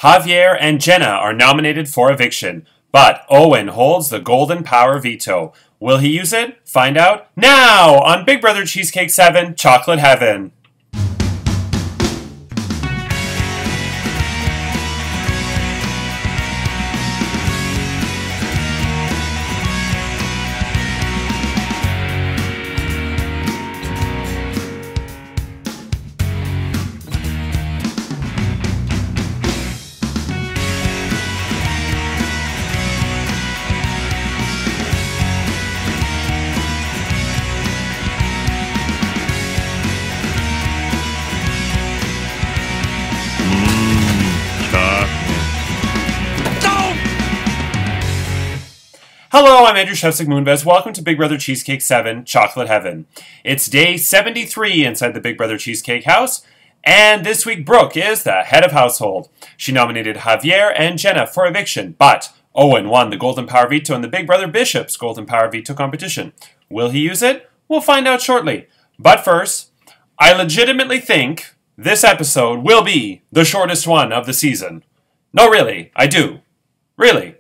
Javier and Jenna are nominated for eviction, but Owen holds the golden power veto. Will he use it? Find out now on Big Brother Cheesecake 7 Chocolate Heaven. Hello, I'm Andrew Shevsik Moonves. Welcome to Big Brother Cheesecake 7 Chocolate Heaven. It's day 73 inside the Big Brother Cheesecake house, and this week Brooke is the head of household. She nominated Javier and Jenna for eviction, but Owen won the Golden Power Veto in the Big Brother Bishop's Golden Power Veto competition. Will he use it? We'll find out shortly. But first, I legitimately think this episode will be the shortest one of the season. No, really, I do. Really.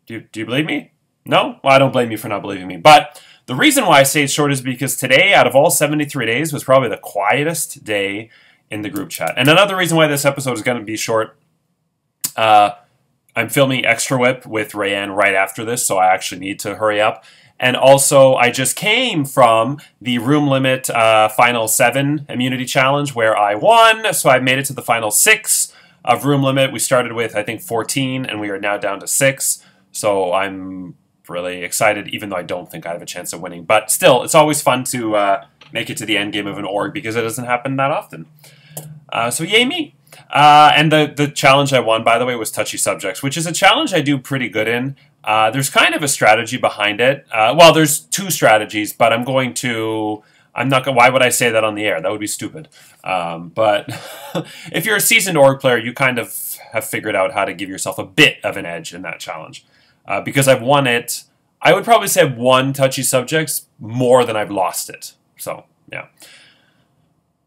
Do you believe me? No? Well, I don't blame you for not believing me. But the reason why I say it's short is because today, out of all 73 days, was probably the quietest day in the group chat. And another reason why this episode is going to be short, I'm filming Extra Whip with Rayanne right after this, so I actually need to hurry up. And also, I just came from the Room Limit Final 7 Immunity Challenge where I won, so I made it to the Final 6 of Room Limit. We started with, I think, 14, and we are now down to 6. So I'm really excited, even though I don't think I have a chance of winning. But still, it's always fun to make it to the end game of an org because it doesn't happen that often. So yay me. And the challenge I won, by the way, was Touchy Subjects, which is a challenge I do pretty good in. There's kind of a strategy behind it. Well, there's two strategies, but I'm not going to, why would I say that on the air? That would be stupid. But if you're a seasoned org player, you kind of have figured out how to give yourself a bit of an edge in that challenge. Because I've won it, I would probably say I've won Touchy Subjects more than I've lost it. So, yeah.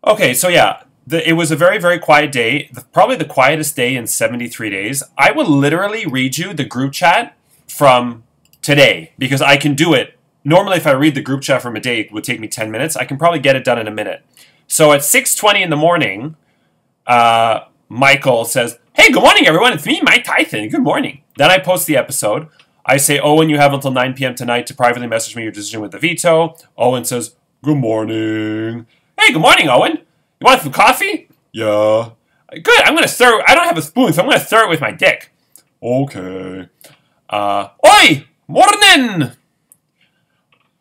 Okay, so yeah, it was a very, very quiet day. Probably the quietest day in 73 days. I will literally read you the group chat from today, because I can do it. Normally, if I read the group chat from a day, it would take me 10 minutes. I can probably get it done in a minute. So at 6:20 in the morning, Michael says, "Hey, good morning, everyone. It's me, Mike Tyson. Good morning." Then I post the episode. I say, "Owen, you have until 9 p.m. tonight to privately message me your decision with the veto." Owen says, "Good morning." "Hey, good morning, Owen. You want some coffee?" "Yeah." "Good. I'm going to start. I don't have a spoon, so I'm going to start with my dick." "Okay." Oi! Morning!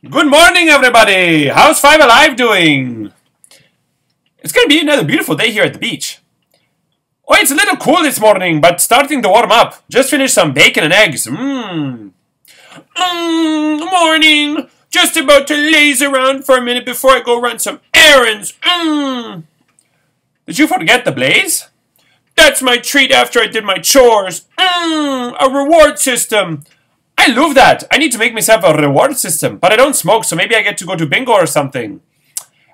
Good morning, everybody. How's Five Alive doing? It's going to be another beautiful day here at the beach. Oh, it's a little cool this morning, but starting to warm up. Just finished some bacon and eggs. Morning. Just about to laze around for a minute before I go run some errands. Did you forget the blaze? That's my treat after I did my chores. A reward system. I love that. I need to make myself a reward system, but I don't smoke, so maybe I get to go to bingo or something.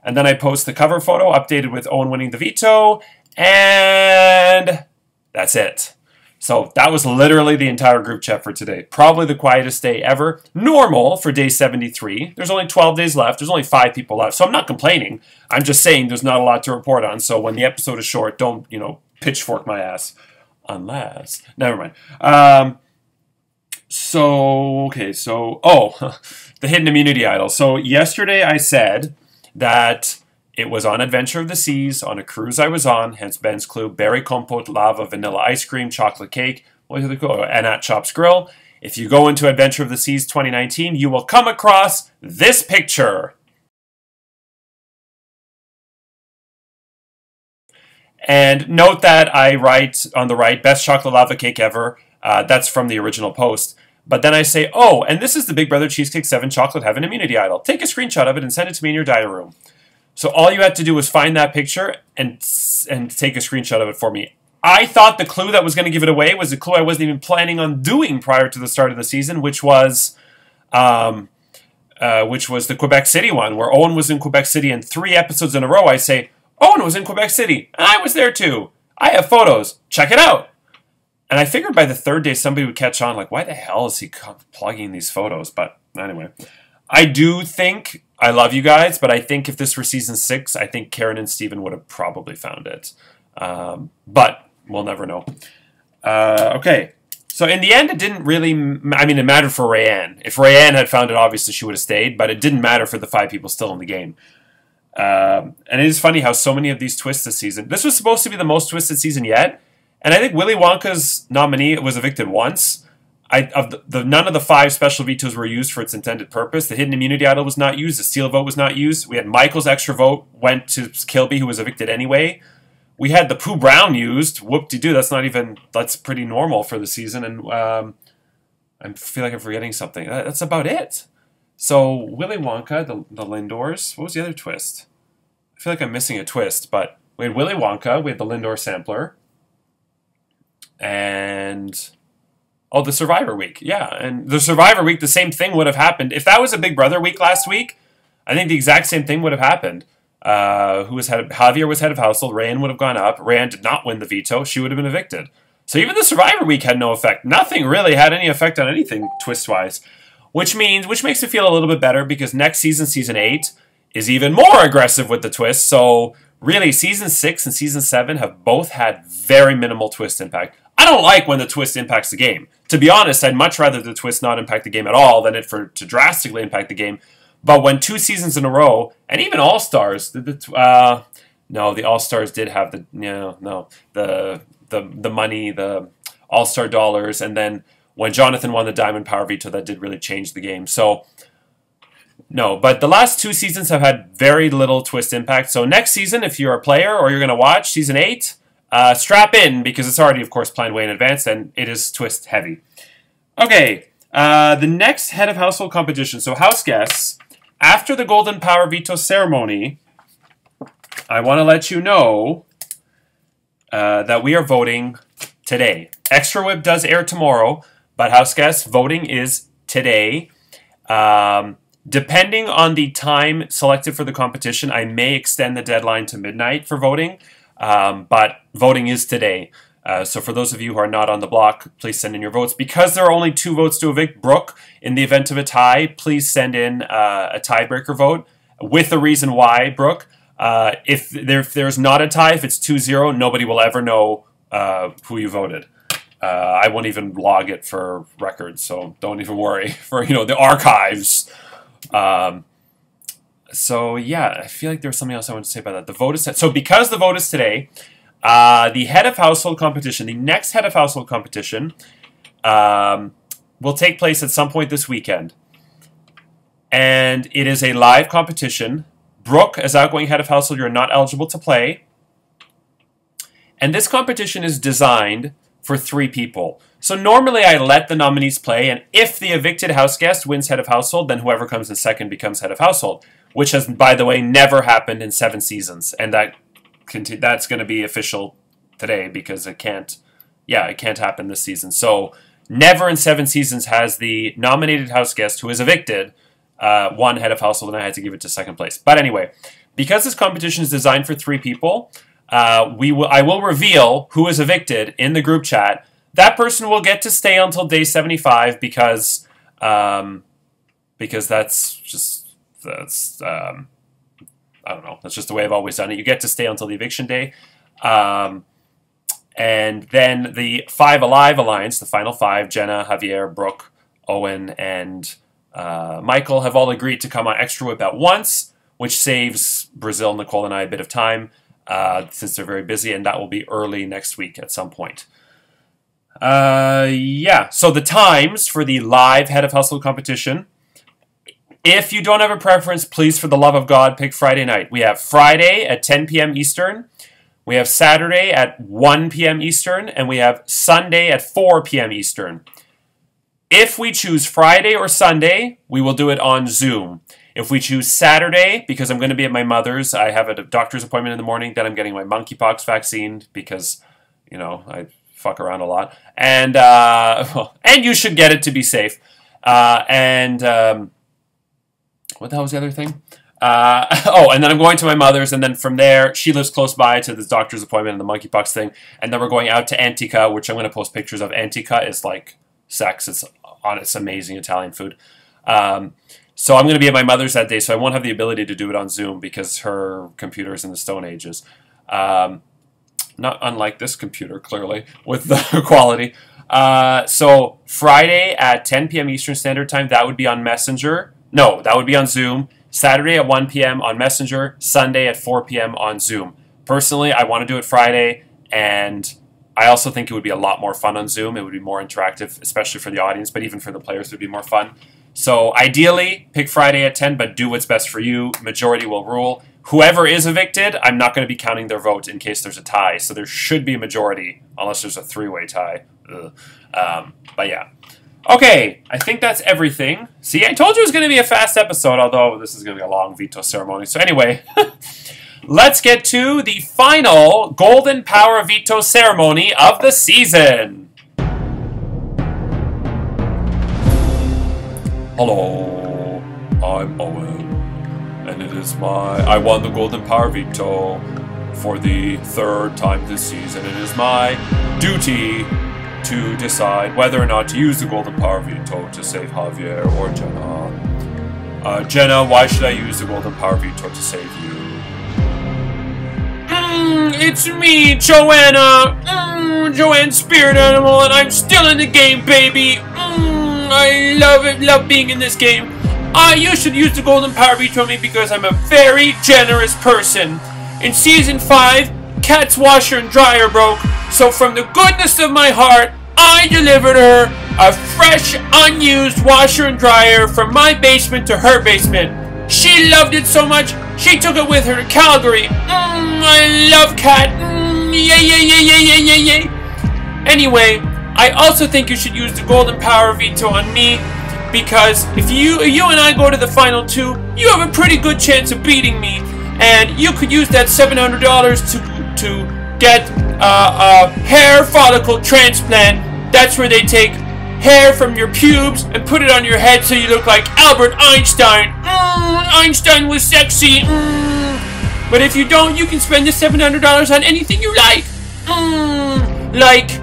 And then I post the cover photo updated with Owen winning the veto. And that's it. So that was literally the entire group chat for today. Probably the quietest day ever. Normal for day 73. There's only 12 days left. There's only 5 people left. So I'm not complaining. I'm just saying there's not a lot to report on. So when the episode is short, don't, pitchfork my ass. Unless. Never mind. The hidden immunity idol. So yesterday I said that it was on Adventure of the Seas, on a cruise I was on, hence Ben's clue, berry compote, lava, vanilla ice cream, chocolate cake, and at Chops Grill. If you go into Adventure of the Seas 2019, you will come across this picture. And note that I write on the right, best chocolate lava cake ever. That's from the original post. But then I say, oh, and this is the Big Brother Cheesecake 7 Chocolate Heaven Immunity Idol. Take a screenshot of it and send it to me in your diary room. So all you had to do was find that picture and take a screenshot of it for me. I thought the clue that was going to give it away was a clue I wasn't even planning on doing prior to the start of the season, which was the Quebec City one, where Owen was in Quebec City, and 3 episodes in a row I say, Owen was in Quebec City, and I was there too. I have photos. Check it out. And I figured by the third day somebody would catch on, like, why the hell is he plugging these photos? But anyway, I do think, I love you guys, but I think if this were season 6, I think Karen and Steven would have probably found it. But we'll never know. Okay, so in the end, it didn't really, I mean, it mattered for Rayanne. If Rayanne had found it, obviously she would have stayed, but it didn't matter for the 5 people still in the game. And it is funny how so many of these twists this season, this was supposed to be the most twisted season yet, and I think Willy Wonka's nominee was evicted once. None of the 5 special vetoes were used for its intended purpose. The hidden immunity idol was not used. The steal vote was not used. We had Michael's extra vote went to Kilby, who was evicted anyway. We had the Pooh Brown used. Whoop-de-doo. That's pretty normal for the season. And I feel like I'm forgetting something. That's about it. So Willy Wonka, the Lindors. What was the other twist? I feel like I'm missing a twist, but we had Willy Wonka. We had the Lindor sampler. And oh, the Survivor week. Yeah, and the Survivor week, the same thing would have happened. If that was a Big Brother week last week, I think the exact same thing would have happened. Javier was head of household. Rayanne would have gone up. Rayanne did not win the veto. She would have been evicted. So even the Survivor week had no effect. Nothing really had any effect on anything twist-wise. Which makes it feel a little bit better because next season, season 8, is even more aggressive with the twists. So really, season 6 and season 7 have both had very minimal twist impact. I don't like when the twist impacts the game. To be honest, I'd much rather the twist not impact the game at all than it to drastically impact the game. But when 2 seasons in a row, and even All-Stars, no, the All-Stars did have the money, the All-Star dollars, and then when Jonathan won the Diamond Power Veto, that did really change the game. So, no, but the last 2 seasons have had very little twist impact. So next season, if you're a player or you're going to watch season 8, strap in, because it's already, of course, planned way in advance, and it is twist heavy. Okay, the next head of household competition. So house guests, after the Golden Power Veto ceremony, I want to let you know that we are voting today. Extra Whip does air tomorrow, but house guests, voting is today. Depending on the time selected for the competition, I may extend the deadline to midnight for voting. But voting is today. So for those of you who are not on the block, please send in your votes. Because there are only 2 votes to evict Brooke, in the event of a tie, please send in a tiebreaker vote with the reason why, Brooke. If there's not a tie, if it's 2-0, nobody will ever know who you voted. I won't even log it for records, so don't even worry. For, the archives. So, yeah, I feel like there was something else I wanted to say about that. The vote is set. So, because the vote is today, the head of household competition, the next head of household competition, will take place at some point this weekend. And it is a live competition. Brooke, as outgoing head of household, you're not eligible to play. And this competition is designed for 3 people. So normally I let the nominees play, and if the evicted house guest wins head of household, then whoever comes in second becomes head of household, which has, by the way, never happened in 7 seasons. And that's going to be official today because it can't happen this season. So never in 7 seasons has the nominated house guest who is evicted won head of household, and I had to give it to second place. But anyway, because this competition is designed for 3 people, I will reveal who is evicted in the group chat. That person will get to stay until day 75 because that's I don't know. That's just the way I've always done it. You get to stay until the eviction day. And then the 5 Alive Alliance, the final 5, Jenna, Javier, Brooke, Owen, and Michael, have all agreed to come on Extra Whip at once, which saves Brazil, Nicole, and I a bit of time since they're very busy, and that will be early next week at some point. Yeah, so the times for the live Head of Household competition. If you don't have a preference, please, for the love of God, pick Friday night. We have Friday at 10 p.m. Eastern. We have Saturday at 1 p.m. Eastern. And we have Sunday at 4 p.m. Eastern. If we choose Friday or Sunday, we will do it on Zoom. If we choose Saturday, because I'm going to be at my mother's, I have a doctor's appointment in the morning, then I'm getting my monkeypox vaccine because, you know, I fuck around a lot. And you should get it to be safe. What the hell was the other thing? Oh, and then I'm going to my mother's, and then from there, she lives close by to this doctor's appointment and the monkeypox thing, and then we're going out to Antica, which I'm going to post pictures of. Antica is like sex. It's amazing Italian food. So I'm going to be at my mother's that day, so I won't have the ability to do it on Zoom because her computer is in the Stone Ages. Not unlike this computer, clearly, with the quality. So Friday at 10 p.m. Eastern Standard Time, that would be on Messenger. No, that would be on Zoom. Saturday at 1 p.m. on Messenger. Sunday at 4 p.m. on Zoom. Personally, I want to do it Friday, and I also think it would be a lot more fun on Zoom. It would be more interactive, especially for the audience, but even for the players, it would be more fun. So ideally, pick Friday at 10, but do what's best for you. Majority will rule. Whoever is evicted, I'm not going to be counting their vote in case there's a tie. So there should be a majority, unless there's a three-way tie. But yeah. Okay, I think that's everything. See, I told you it was going to be a fast episode, although this is going to be a long veto ceremony. So anyway, let's get to the final Golden Power Veto ceremony of the season. Hello, I'm Owen, and it is I won the Golden Power Veto for the third time this season. It is my duty to decide whether or not to use the Golden Power Veto to save Javier or Jenna. Jenna, why should I use the Golden Power Veto to save you? It's me, Joanna. Joanne Spirit Animal, and I'm still in the game, baby. I love being in this game. You should use the Golden Power Veto on me because I'm a very generous person. In Season 5, Kat's washer and dryer broke, so from the goodness of my heart, I delivered her a fresh, unused washer and dryer from my basement to her basement. She loved it so much, she took it with her to Calgary. I love Kat. Yay. Anyway, I also think you should use the Golden Power Veto on me, because if you and I go to the final two, you have a pretty good chance of beating me, and you could use that $700 to get a hair follicle transplant. That's where they take hair from your pubes and put it on your head so you look like Albert Einstein. Einstein was sexy. But if you don't, you can spend the $700 on anything you like. Like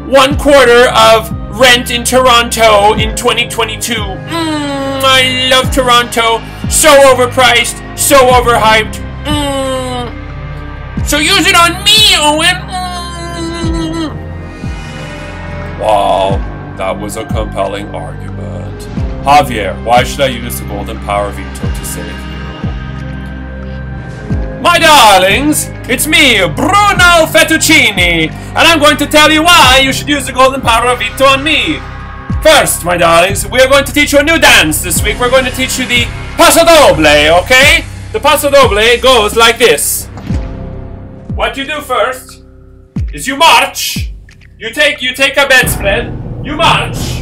1/4 of rent in Toronto in 2022. I love Toronto. So overpriced, so overhyped. So use it on me, Owen. Wow, that was a compelling argument. Javier, why should I use the Golden Power Veto to save you? My darlings, it's me, Bruno Fettuccini, and I'm going to tell you why you should use the Golden Power Veto on me. First, my darlings, we are going to teach you a new dance this week. We're going to teach you the Paso Doble, okay? The Paso Doble goes like this. What you do first is you march. You take a bedspread. You march.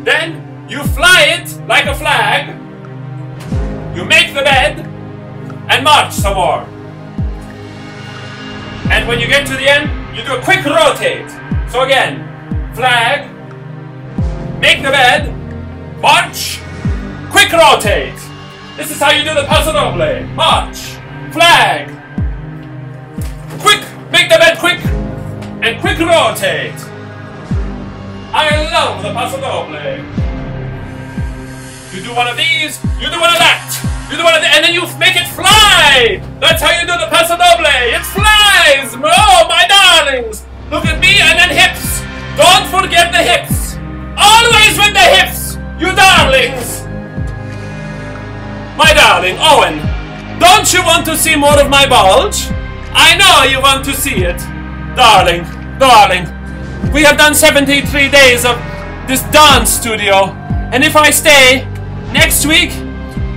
Then you fly it like a flag. You make the bed and march some more. And when you get to the end, you do a quick rotate. So again, flag, make the bed, march, quick rotate. This is how you do the Paso Doble. March, flag, quick, make the bed quick, and quick rotate. I love the Paso Doble. You do one of these, you do one of that, you do one of that, and then you make it fly. That's how you do the Paso Doble. It flies. Oh, my darlings. Look at me, and then hips. Don't forget the hips. Always with the hips, you darlings. My darling, Owen, don't you want to see more of my bulge? I know you want to see it. Darling, we have done 73 days of this dance studio, and if I stay, next week,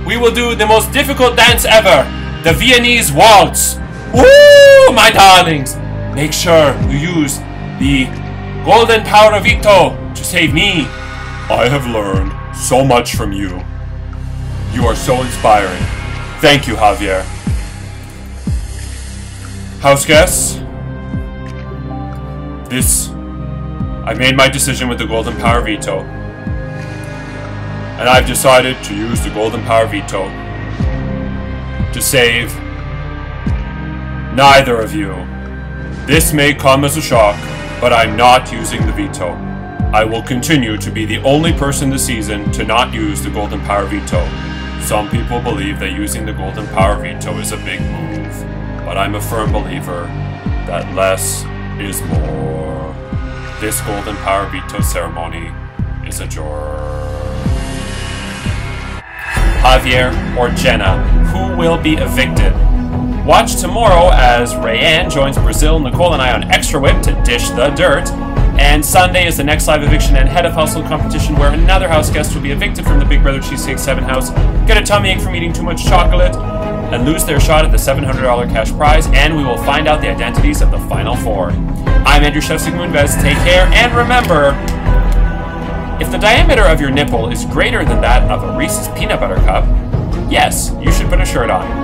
we will do the most difficult dance ever, the Viennese waltz. Woo, my darlings. Make sure you use the Golden Power Veto to save me. I have learned so much from you. You are so inspiring. Thank you, Javier. House guests, I made my decision with the Golden Power Veto. and I've decided to use the Golden Power Veto to save neither of you. This may come as a shock, but I'm not using the veto. I will continue to be the only person this season to not use the Golden Power Veto. Some people believe that using the Golden Power Veto is a big move, but I'm a firm believer that less is more. This Golden Power Veto ceremony is adjourned. Javier or Jenna, who will be evicted? Watch tomorrow as Rayanne joins Brazil, Nicole, and I on Extra Whip to dish the dirt. And Sunday is the next live eviction and head of household competition where another house guest will be evicted from the Big Brother Cheesecake 7 house, get a tummy ache from eating too much chocolate, and lose their shot at the $700 cash prize, and we will find out the identities of the final four. I'm Andrew Chef Sigmunvez. Take care, and remember, if the diameter of your nipple is greater than that of a Reese's peanut butter cup, yes, you should put a shirt on.